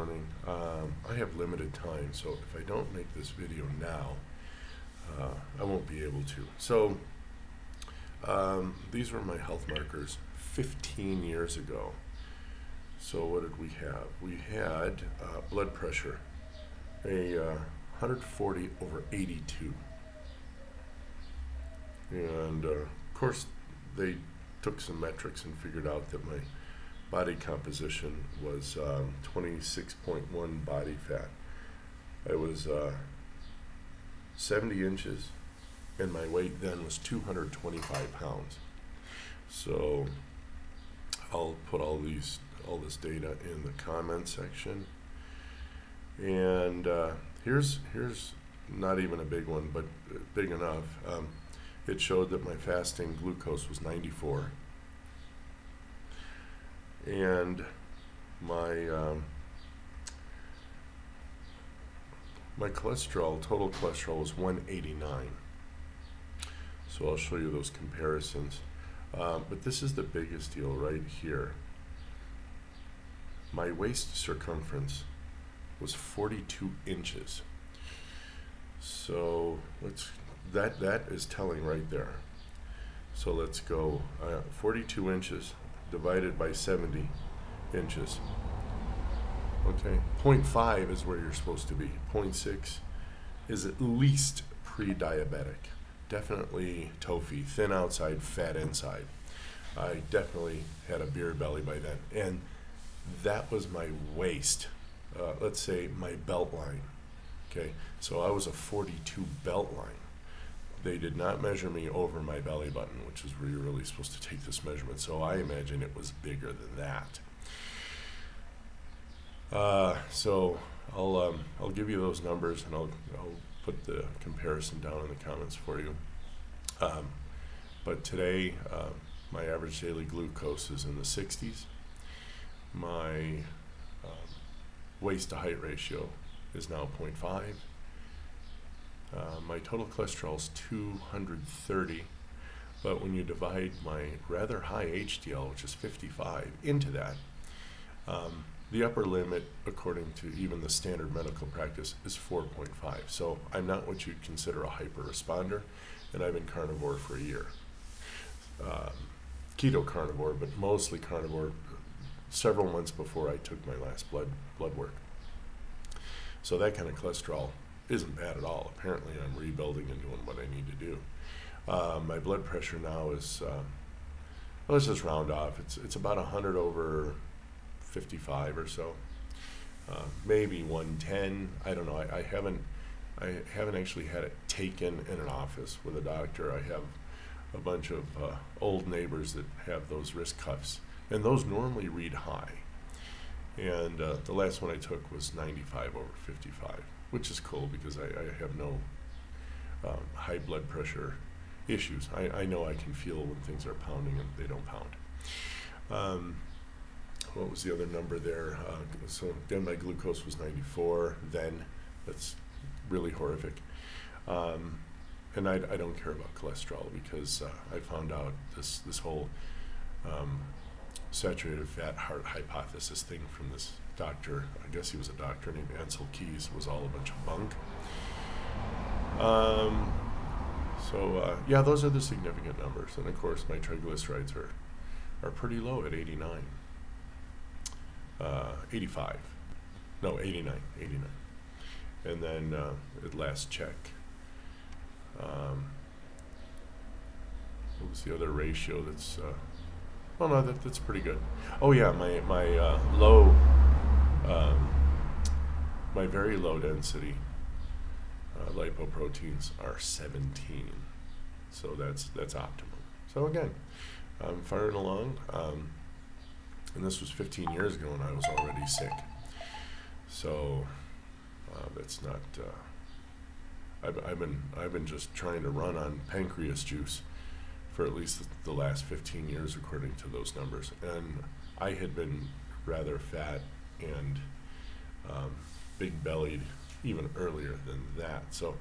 morning. I have limited time, so if I don't make this video now, I won't be able to. So these were my health markers 15 years ago. So what did we have? We had blood pressure, a 140 over 82. And of course, they took some metrics and figured out that my body composition was 26.1 body fat. I was 70 inches, and my weight then was 225 pounds. So I'll put all this data in the comment section. And here's not even a big one, but big enough. It showed that my fasting glucose was 94, and my cholesterol, total cholesterol, was 189. So I'll show you those comparisons. But this is the biggest deal right here. My waist circumference was 42 inches. So that is telling right there. So let's go 42 inches divided by 70 inches. Okay, 0.5 is where you're supposed to be. 0.6 is at least pre-diabetic. Definitely TOFI, thin outside, fat inside. I definitely had a beer belly by then. And that was my waist, let's say my belt line. Okay, so I was a 42 belt line. They did not measure me over my belly button, which is where you're really supposed to take this measurement. So I imagine it was bigger than that. So I'll give you those numbers, and I'll put the comparison down in the comments for you. But today, my average daily glucose is in the 60s. My waist to height ratio is now 0.5. My total cholesterol is 230, but when you divide my rather high HDL, which is 55, into that, the upper limit, according to even the standard medical practice, is 4.5. So I'm not what you'd consider a hyper responder, and I've been carnivore for a year. Keto carnivore, but mostly carnivore several months before I took my last blood work. So that kind of cholesterol isn't bad at all. Apparently I'm rebuilding and doing what I need to do. My blood pressure now is, let's just round off, it's about 100 over 55 or so, maybe 110. I don't know. I haven't actually had it taken in an office with a doctor. I have a bunch of old neighbors that have those wrist cuffs, and those normally read high. And the last one I took was 95 over 55, which is cool because I have no high blood pressure issues. I know I can feel when things are pounding and they don't pound. What was the other number there? So then my glucose was 94 then. That's really horrific. And I don't care about cholesterol because I found out this whole saturated fat heart hypothesis thing from this doctor. I guess he was a doctor named Ansel Keys. Was all a bunch of bunk. Yeah, those are the significant numbers. And of course my triglycerides are pretty low at 89. 85. No, 89. And then at last check, what was the other ratio that's, oh no, that's pretty good. Oh yeah, my low, my very low density lipoproteins are 17. So that's optimum. So again, I'm firing along. And this was 15 years ago, and I was already sick. So that's not. I've been just trying to run on pancreas juice for at least the last 15 years, according to those numbers. And I had been rather fat and big-bellied even earlier than that. So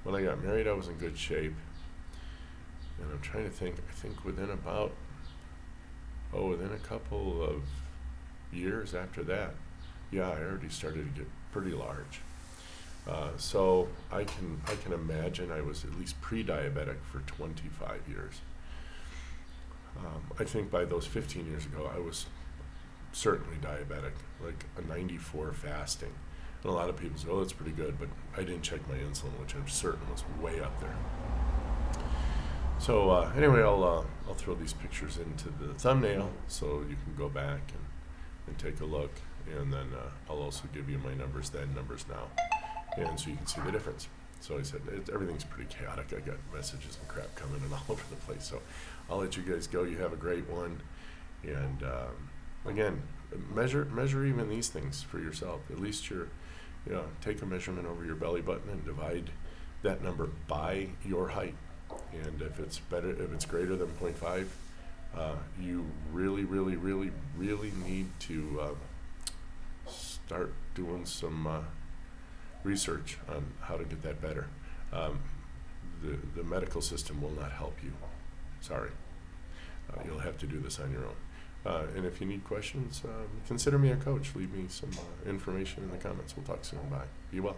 when I got married, I was in good shape. And I'm trying to think. I think within a couple of years after that, yeah, I already started to get pretty large. So I can imagine I was at least pre-diabetic for 25 years. I think by those 15 years ago, I was certainly diabetic, like a 94 fasting. And a lot of people say, oh, that's pretty good, but I didn't check my insulin, which I'm certain was way up there. So anyway, I'll throw these pictures into the thumbnail so you can go back and take a look. And then I'll also give you my numbers then, numbers now, and so you can see the difference. So I said, everything's pretty chaotic. I got messages and crap coming in all over the place. So I'll let you guys go. You have a great one. And again, measure even these things for yourself. At least take a measurement over your belly button and divide that number by your height. And if it's greater than 0.5, you really, really, really, really need to start doing some research on how to get that better. The medical system will not help you. Sorry. You'll have to do this on your own. And if you need questions, consider me a coach. Leave me some information in the comments. We'll talk soon. Bye. Be well.